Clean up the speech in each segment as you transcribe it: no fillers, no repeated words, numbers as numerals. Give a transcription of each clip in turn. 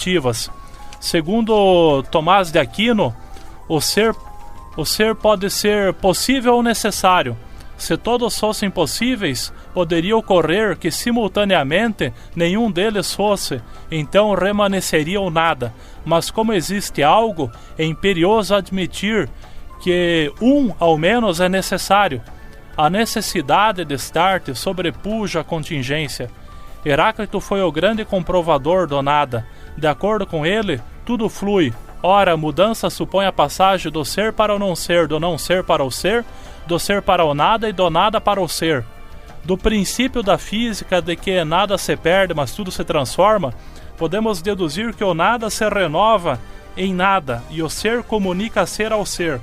subjetivas. Segundo Tomás de Aquino, o ser pode ser possível ou necessário. Se todos fossem possíveis, poderia ocorrer que simultaneamente nenhum deles fosse, então remanesceria o nada. Mas como existe algo, é imperioso admitir que ao menos é necessário. A necessidade de Start sobrepuja a contingência. Heráclito foi o grande comprovador do nada. De acordo com ele, tudo flui. Ora, a mudança supõe a passagem do ser para o não ser, do não ser para o ser, do ser para o nada e do nada para o ser. Do princípio da física de que nada se perde, mas tudo se transforma, podemos deduzir que o nada se renova em nada e o ser comunica ser ao ser.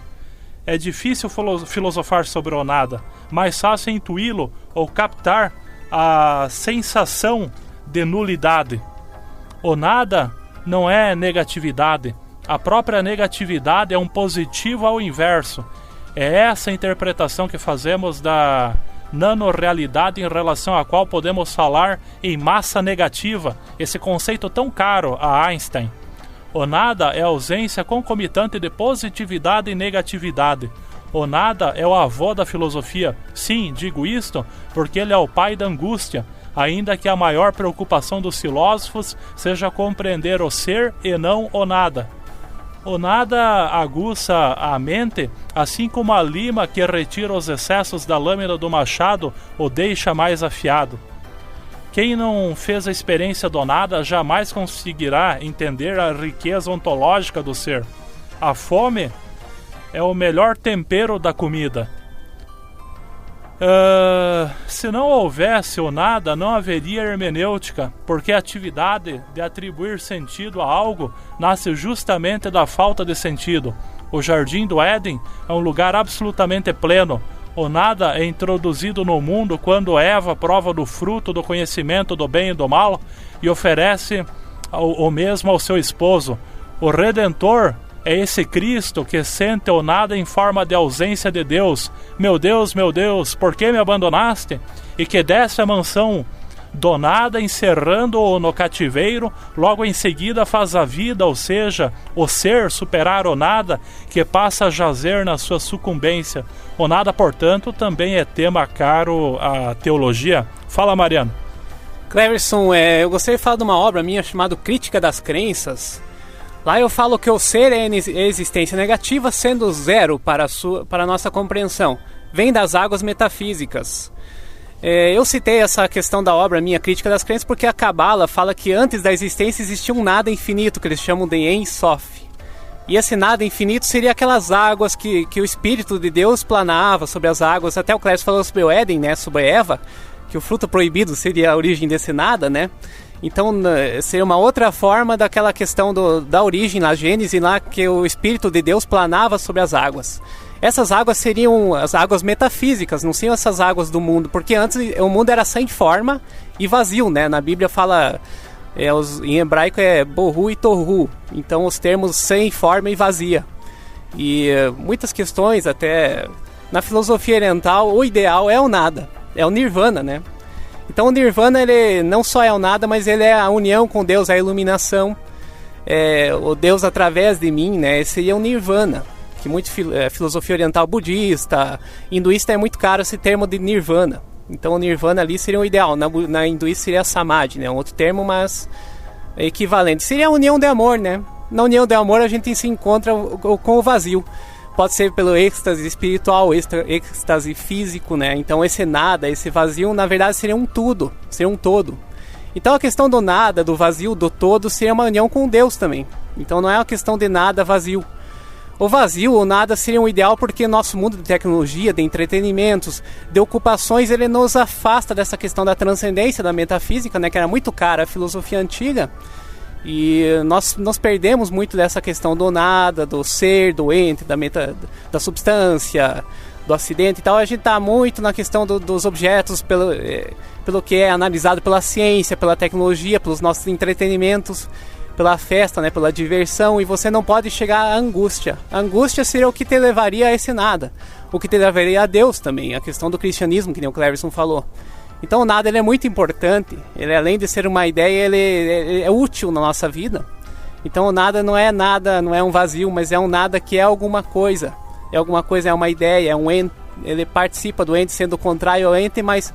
É difícil filosofar sobre o nada, mais fácil intuí-lo ou captar a sensação de nulidade. O nada não é negatividade. A própria negatividade é um positivo ao inverso. É essa a interpretação que fazemos da nanorrealidade em relação à qual podemos falar em massa negativa, esse conceito tão caro a Einstein. O nada é a ausência concomitante de positividade e negatividade. O nada é o avô da filosofia. Sim, digo isto porque ele é o pai da angústia, ainda que a maior preocupação dos filósofos seja compreender o ser e não o nada. O nada aguça a mente, assim como a lima que retira os excessos da lâmina do machado o deixa mais afiado. Quem não fez a experiência do nada jamais conseguirá entender a riqueza ontológica do ser. A fome é o melhor tempero da comida. Se não houvesse o nada, não haveria hermenêutica, porque a atividade de atribuir sentido a algo nasce justamente da falta de sentido. O jardim do Éden é um lugar absolutamente pleno. O nada é introduzido no mundo quando Eva prova do fruto do conhecimento do bem e do mal e oferece o mesmo ao seu esposo. O Redentor é esse Cristo que sente o nada em forma de ausência de Deus, meu Deus, por que me abandonaste? E que desce a mansão do nada, encerrando-o no cativeiro, logo em seguida faz a vida, ou seja, o ser superar o nada, que passa a jazer na sua sucumbência. O nada, portanto, também é tema caro à teologia. Fala, Mariano. Cleverson, eu gostaria de falar de uma obra minha chamada Crítica das Crenças. Lá eu falo que o ser é existência negativa, sendo zero para a nossa compreensão. Vem das águas metafísicas. Eu citei essa questão da obra minha Crítica das Crenças porque a Cabala fala que antes da existência existia um nada infinito, que eles chamam de Ein Sof. E esse nada infinito seria aquelas águas que o Espírito de Deus planava sobre as águas. Até o Clécio falou sobre o Éden, né, sobre Eva, que o fruto proibido seria a origem desse nada, né? Então seria uma outra forma daquela questão da origem, na Gênesis, lá que o Espírito de Deus planava sobre as águas. Essas águas seriam as águas metafísicas, não seriam essas águas do mundo, porque antes o mundo era sem forma e vazio, né? Na Bíblia fala, em hebraico é bohu e tohu, então os termos sem forma e vazia. E muitas questões, até na filosofia oriental, o ideal é o nada, é o nirvana, né? Então o nirvana, ele não só é o nada, mas ele é a união com Deus, a iluminação, o Deus através de mim, né? Esse seria o nirvana, que muito filosofia oriental budista, hinduísta é muito caro esse termo de nirvana. Então o nirvana ali seria o ideal, na hinduísta seria samadhi, né? Um outro termo, mas é equivalente. Seria a união de amor, né? Na união de amor a gente se encontra com o vazio. Pode ser pelo êxtase espiritual, êxtase físico, né? Então esse nada, esse vazio, na verdade seria um tudo, seria um todo. Então a questão do nada, do vazio, do todo, seria uma união com Deus também. Então não é uma questão de nada vazio. O vazio, o nada, seria um ideal porque nosso mundo de tecnologia, de entretenimentos, de ocupações, ele nos afasta dessa questão da transcendência, da metafísica, né? Que era muito cara a filosofia antiga. E nós perdemos muito dessa questão do nada, do ser, do ente, da substância, do acidente e tal. A gente está muito na questão dos objetos, pelo que é analisado pela ciência, pela tecnologia, pelos nossos entretenimentos, pela festa, né, pela diversão, e você não pode chegar à angústia. A angústia seria o que te levaria a esse nada, o que te levaria a Deus também, a questão do cristianismo, que nem o Cleverson falou. Então o nada, ele é muito importante, ele além de ser uma ideia, ele é útil na nossa vida, Então o nada, não é um vazio, mas é um nada que é alguma coisa. É alguma coisa, é uma ideia, é um ente, ele participa do ente sendo contrário ao ente, mas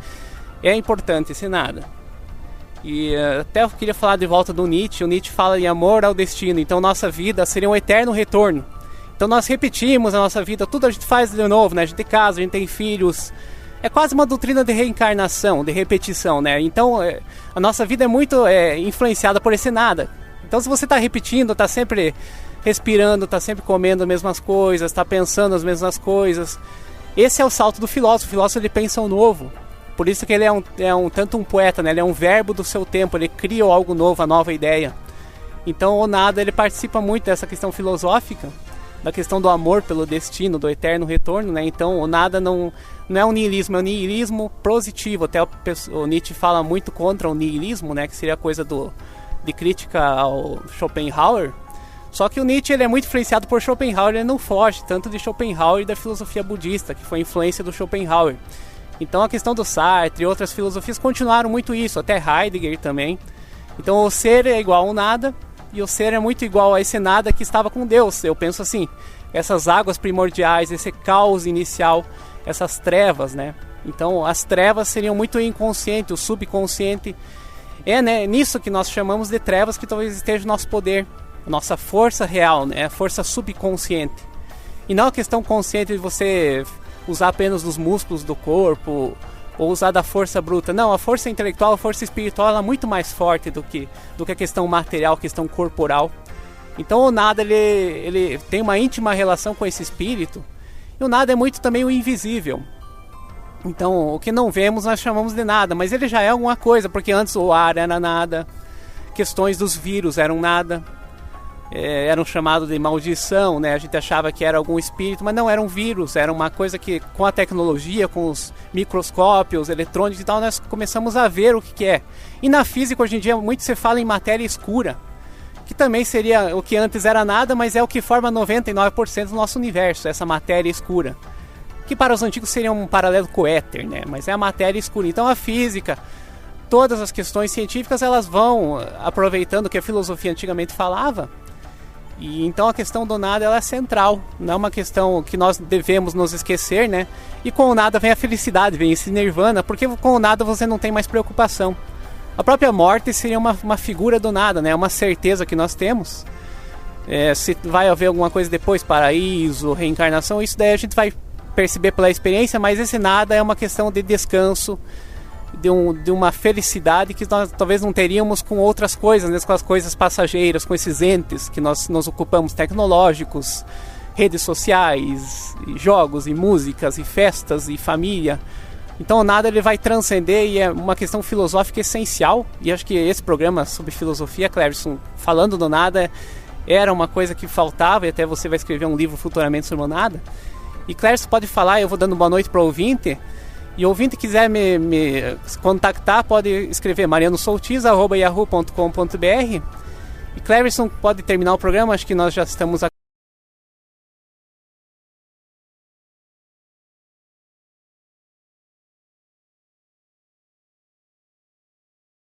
é importante esse nada. E até eu queria falar de volta do Nietzsche. O Nietzsche fala em amor ao destino. Então nossa vida seria um eterno retorno. Então nós repetimos a nossa vida, tudo a gente faz de novo, né? A gente casa, a gente tem filhos. É quase uma doutrina de reencarnação, de repetição, né? Então a nossa vida é muito influenciada por esse nada. Então se você está repetindo, está sempre respirando, está sempre comendo as mesmas coisas, está pensando as mesmas coisas, esse é o salto do filósofo. O filósofo, ele pensa o novo. Por isso que ele é tanto um poeta, né? Ele é um verbo do seu tempo, ele cria algo novo, a nova ideia. Então o nada, ele participa muito dessa questão filosófica, da questão do amor pelo destino, do eterno retorno, né? Então o nada não é um niilismo, é um niilismo positivo. Até o Nietzsche fala muito contra o niilismo, né? Que seria coisa de crítica ao Schopenhauer. Só que o Nietzsche, ele é muito influenciado por Schopenhauer, ele não foge tanto de Schopenhauer e da filosofia budista, que foi influência do Schopenhauer. Então a questão do Sartre e outras filosofias continuaram muito isso, até Heidegger também. Então o ser é igual ao nada, e o ser é muito igual a esse nada que estava com Deus. Eu penso assim, essas águas primordiais, esse caos inicial, essas trevas, né? Então as trevas seriam muito inconsciente, o subconsciente. É, né, nisso que nós chamamos de trevas que talvez esteja o nosso poder, a nossa força real, né? A força subconsciente. E não a questão consciente de você usar apenas os músculos do corpo ou usar da força bruta. Não, a força intelectual, a força espiritual, ela é muito mais forte do que a questão material, a questão corporal. Então o nada, ele tem uma íntima relação com esse espírito, e o nada é muito também o invisível. Então o que não vemos nós chamamos de nada, mas ele já é alguma coisa, porque antes o ar era nada, questões dos vírus eram nada, eram chamados de maldição, né? A gente achava que era algum espírito, mas não, era um vírus, era uma coisa que com a tecnologia, com os microscópios eletrônicos e tal, nós começamos a ver o que é. E na física hoje em dia muito se fala em matéria escura, que também seria o que antes era nada, mas é o que forma 99% do nosso universo, essa matéria escura, que para os antigos seria um paralelo com o éter, né? Mas é a matéria escura. Então a física, todas as questões científicas, elas vão aproveitando o que a filosofia antigamente falava. E então a questão do nada, ela é central, não é uma questão que nós devemos nos esquecer, né? E com o nada vem a felicidade, vem esse nirvana, porque com o nada você não tem mais preocupação. A própria morte seria uma figura do nada, né? Uma certeza que nós temos. Se vai haver alguma coisa depois, paraíso, reencarnação, isso daí a gente vai perceber pela experiência, mas esse nada é uma questão de descanso, de uma felicidade que nós talvez não teríamos com outras coisas, né? Com as coisas passageiras, com esses entes que nós nos ocupamos, tecnológicos, redes sociais, e jogos, e músicas, e festas, e família. Então o nada, ele vai transcender, e é uma questão filosófica essencial, e acho que esse programa sobre filosofia, Cleverson, falando do nada, era uma coisa que faltava, e até você vai escrever um livro futuramente sobre o nada. E Cleverson pode falar, eu vou dando boa noite para o ouvinte. E o ouvinte quiser me contactar, pode escrever marianosoltis@yahoo.com.br. E Cleverson pode terminar o programa, acho que nós já estamos